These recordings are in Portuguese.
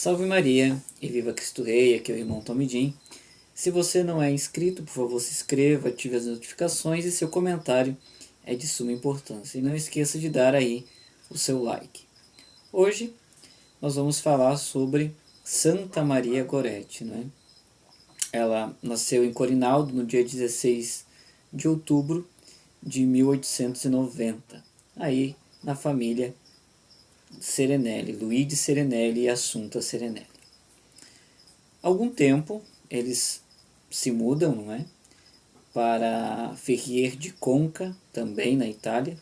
Salve Maria e viva Cristo Rei, aqui é o irmão Tomidim. Se você não é inscrito, por favor se inscreva, ative as notificações e seu comentário é de suma importância. E não esqueça de dar aí o seu like. Hoje nós vamos falar sobre Santa Maria Gorete, né? Ela nasceu em Corinaldo no dia 16 de outubro de 1890, aí na família Serenelli, Luigi Serenelli e Assunta Serenelli. Algum tempo eles se mudam, não é? Para Ferrier de Conca, também na Itália,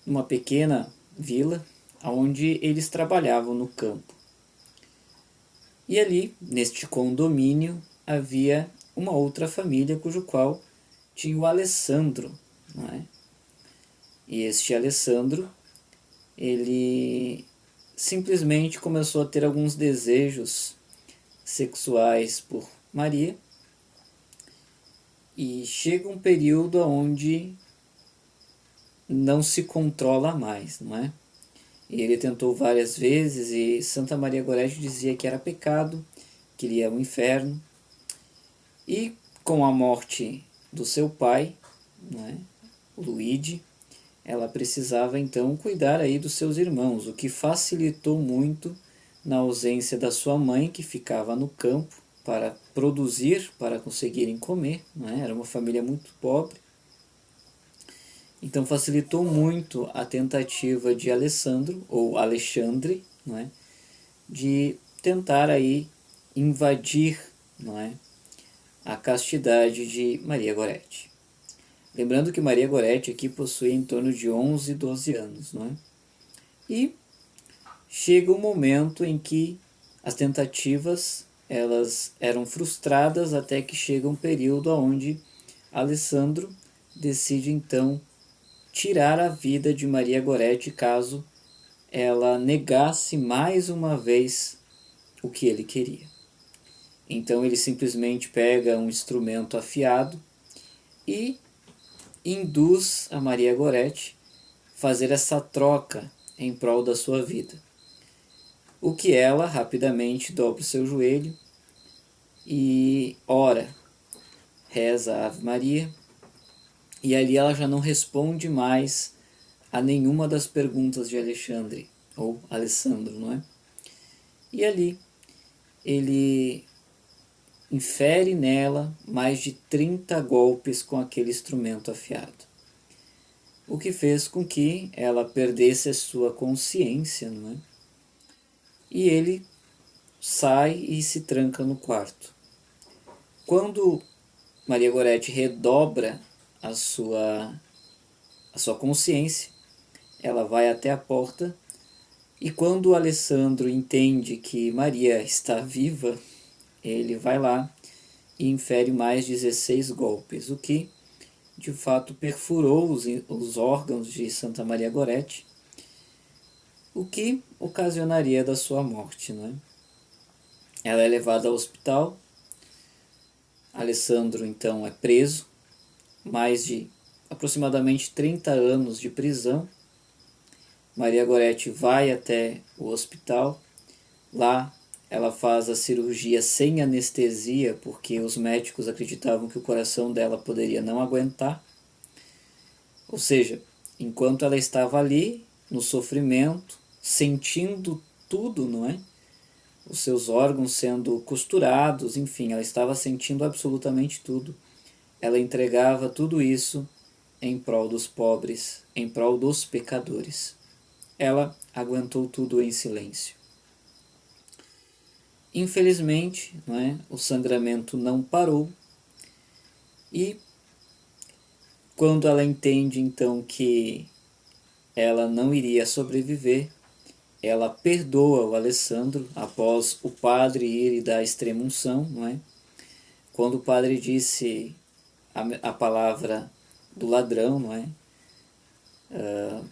numa pequena vila onde eles trabalhavam no campo. E ali, neste condomínio, havia uma outra família cujo qual tinha o Alessandro, não é? E este Alessandro, ele simplesmente começou a ter alguns desejos sexuais por Maria, e chega um período onde não se controla mais, não é? E ele tentou várias vezes e Santa Maria Gorete dizia que era pecado, que ele ia ao inferno. E com a morte do seu pai, não é? Luigi, ela precisava então cuidar aí dos seus irmãos, o que facilitou muito na ausência da sua mãe, que ficava no campo para produzir, para conseguirem comer, não é? Era uma família muito pobre. Então facilitou muito a tentativa de Alessandro, ou Alexandre, não é? De tentar aí invadir, não é? A castidade de Maria Gorete. Lembrando que Maria Gorete aqui possui em torno de 11, 12 anos, não é? E chega um momento em que as tentativas elas eram frustradas até que chega um período onde Alessandro decide então tirar a vida de Maria Gorete caso ela negasse mais uma vez o que ele queria. Então ele simplesmente pega um instrumento afiado e induz a Maria Gorete fazer essa troca em prol da sua vida. O que ela rapidamente dobra o seu joelho e ora, reza a Ave Maria, e ali ela já não responde mais a nenhuma das perguntas de Alexandre, ou Alessandro, não é? E ali ele infere nela mais de 30 golpes com aquele instrumento afiado, o que fez com que ela perdesse a sua consciência, não é? E ele sai e se tranca no quarto. Quando Maria Gorete redobra a sua consciência, ela vai até a porta, e quando o Alessandro entende que Maria está viva, ele vai lá e infere mais 16 golpes, o que de fato perfurou os órgãos de Santa Maria Gorete, o que ocasionaria da sua morte, não é? Ela é levada ao hospital. Alessandro então é preso, mais de aproximadamente 30 anos de prisão. Maria Gorete vai até o hospital. Lá ela faz a cirurgia sem anestesia, porque os médicos acreditavam que o coração dela poderia não aguentar. Ou seja, enquanto ela estava ali, no sofrimento, sentindo tudo, não é? Os seus órgãos sendo costurados, enfim, ela estava sentindo absolutamente tudo. Ela entregava tudo isso em prol dos pobres, em prol dos pecadores. Ela aguentou tudo em silêncio. Infelizmente, não é? O sangramento não parou, e quando ela entende então que ela não iria sobreviver, ela perdoa o Alessandro após o padre ir e dar a extrema-unção, não é? Quando o padre disse a palavra do ladrão, não é?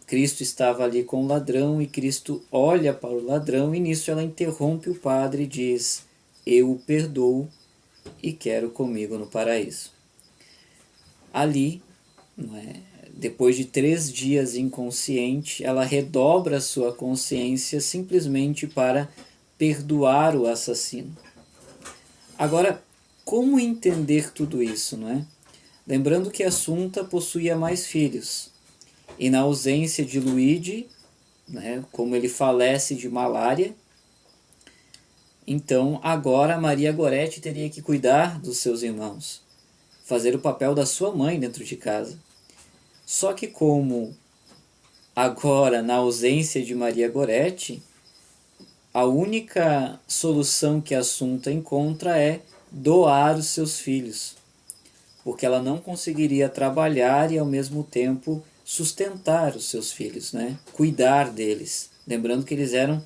Cristo estava ali com o ladrão e Cristo olha para o ladrão, e nisso ela interrompe o padre e diz: eu o perdoo e quero comigo no paraíso. Ali, não é? Depois de 3 dias inconsciente, ela redobra a sua consciência simplesmente para perdoar o assassino. Agora, como entender tudo isso, não é? Lembrando que Assunta possuía mais filhos, e na ausência de Luigi, né, como ele falece de malária, então agora Maria Goretti teria que cuidar dos seus irmãos, fazer o papel da sua mãe dentro de casa. Só que como agora, na ausência de Maria Goretti, a única solução que a Assunta encontra é doar os seus filhos, porque ela não conseguiria trabalhar e ao mesmo tempo sustentar os seus filhos, né? Cuidar deles. Lembrando que eles eram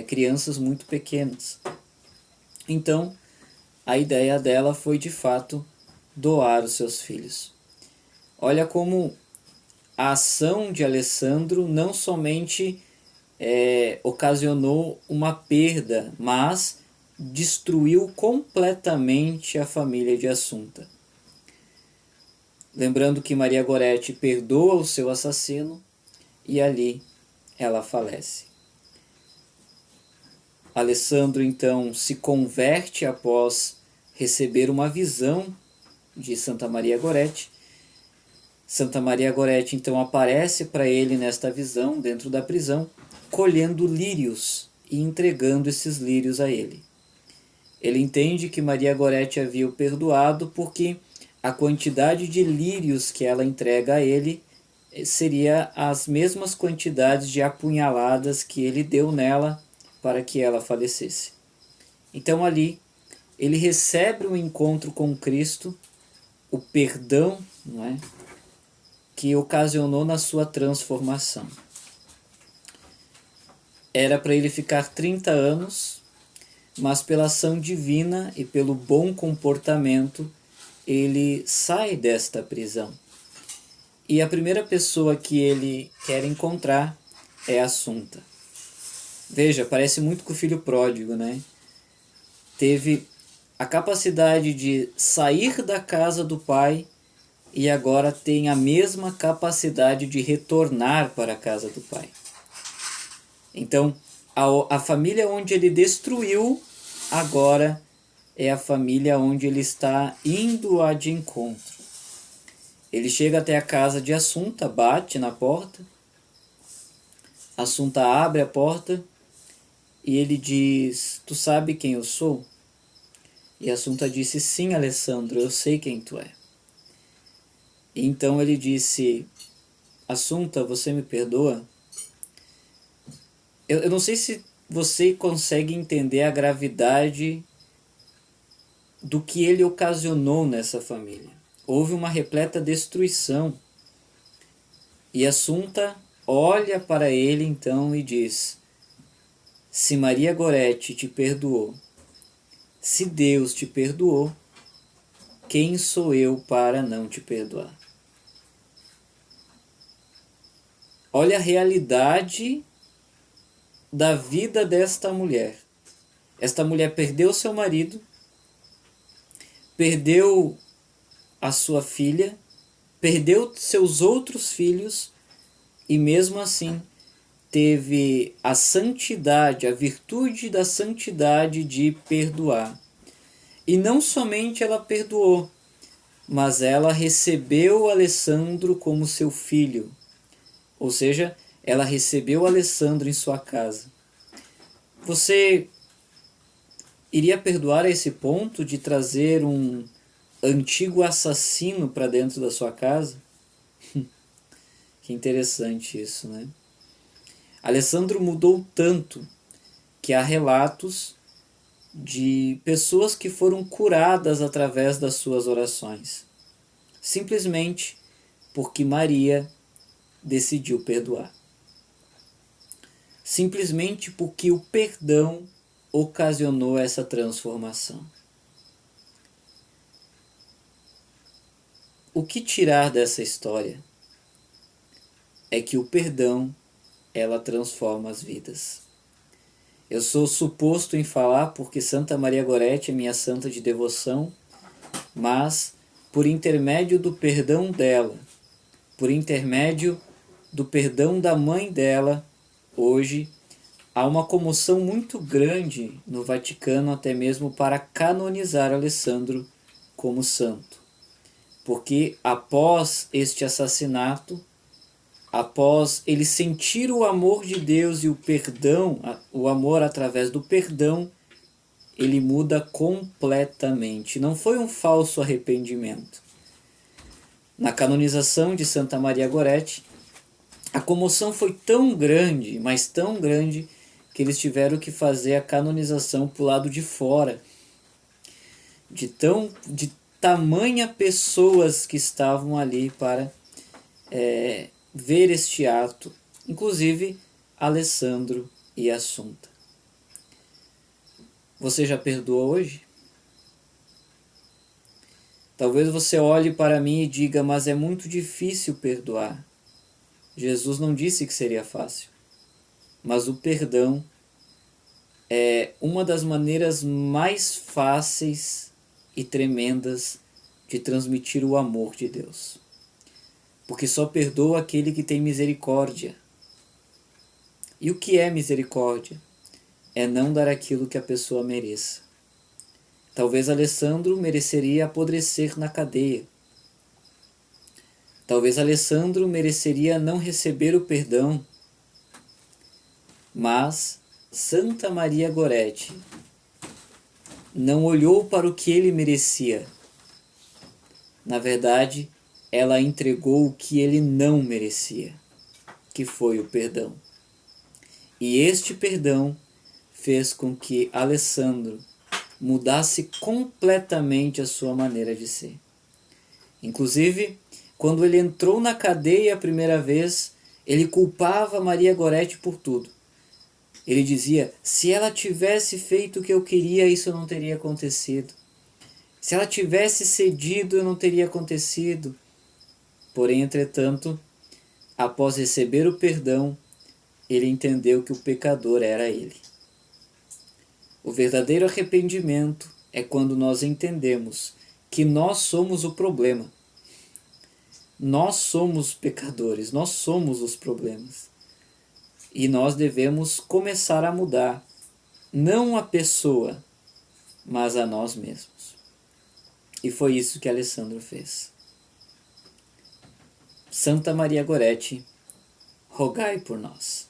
crianças muito pequenas. Então, a ideia dela foi de fato doar os seus filhos. Olha como a ação de Alessandro não somente ocasionou uma perda, mas destruiu completamente a família de Assunta. Lembrando que Maria Goretti perdoa o seu assassino e ali ela falece. Alessandro então se converte após receber uma visão de Santa Maria Goretti. Santa Maria Goretti então aparece para ele nesta visão dentro da prisão, colhendo lírios e entregando esses lírios a ele. Ele entende que Maria Goretti havia o perdoado porque a quantidade de lírios que ela entrega a ele seria as mesmas quantidades de apunhaladas que ele deu nela para que ela falecesse. Então ali ele recebe um encontro com Cristo, o perdão, não é? Que ocasionou na sua transformação. Era para ele ficar 30 anos, mas pela ação divina e pelo bom comportamento, ele sai desta prisão. E a primeira pessoa que ele quer encontrar é Assunta. Veja, parece muito com o filho pródigo, né? Teve a capacidade de sair da casa do pai e agora tem a mesma capacidade de retornar para a casa do pai. Então, a família onde ele destruiu, agora é a família onde ele está indo a de encontro. Ele chega até a casa de Assunta, bate na porta. Assunta abre a porta e ele diz: "Tu sabe quem eu sou?" E Assunta disse: "Sim, Alessandro, eu sei quem tu é." E então ele disse: "Assunta, você me perdoa?" Eu não sei se você consegue entender a gravidade do que ele ocasionou nessa família. Houve uma repleta destruição. E Assunta olha para ele então e diz: "Se Maria Goretti te perdoou, se Deus te perdoou, quem sou eu para não te perdoar?" Olha a realidade da vida desta mulher. Esta mulher perdeu seu marido, perdeu a sua filha, perdeu seus outros filhos e mesmo assim teve a santidade, a virtude da santidade de perdoar. E não somente ela perdoou, mas ela recebeu Alessandro como seu filho. Ou seja, ela recebeu Alessandro em sua casa. Você iria perdoar a esse ponto de trazer um antigo assassino para dentro da sua casa? Que interessante isso, né? Alessandro mudou tanto que há relatos de pessoas que foram curadas através das suas orações, simplesmente porque Maria decidiu perdoar. Simplesmente porque o perdão ocasionou essa transformação. O que tirar dessa história é que o perdão, ela transforma as vidas. Eu sou suposto em falar porque Santa Maria Goretti é minha santa de devoção, mas por intermédio do perdão dela, por intermédio do perdão da mãe dela, hoje há uma comoção muito grande no Vaticano até mesmo para canonizar Alessandro como santo. Porque após este assassinato, após ele sentir o amor de Deus e o perdão, o amor através do perdão, ele muda completamente. Não foi um falso arrependimento. Na canonização de Santa Maria Goretti, a comoção foi tão grande, mas tão grande, que eles tiveram que fazer a canonização para o lado de fora. De tamanha pessoas que estavam ali para ver este ato, inclusive Alessandro e Assunta. Você já perdoou hoje? Talvez você olhe para mim e diga, mas é muito difícil perdoar. Jesus não disse que seria fácil, mas o perdão é uma das maneiras mais fáceis e tremendas de transmitir o amor de Deus. Porque só perdoa aquele que tem misericórdia. E o que é misericórdia? É não dar aquilo que a pessoa mereça. Talvez Alessandro mereceria apodrecer na cadeia. Talvez Alessandro mereceria não receber o perdão. Mas Santa Maria Goretti não olhou para o que ele merecia. Na verdade, ela entregou o que ele não merecia, que foi o perdão. E este perdão fez com que Alessandro mudasse completamente a sua maneira de ser. Inclusive, quando ele entrou na cadeia a primeira vez, ele culpava Maria Goretti por tudo. Ele dizia, se ela tivesse feito o que eu queria, isso não teria acontecido. Se ela tivesse cedido, não teria acontecido. Porém, entretanto, após receber o perdão, ele entendeu que o pecador era ele. O verdadeiro arrependimento é quando nós entendemos que nós somos o problema. Nós somos pecadores, nós somos os problemas. E nós devemos começar a mudar, não a pessoa, mas a nós mesmos. E foi isso que Alessandro fez. Santa Maria Goretti, rogai por nós.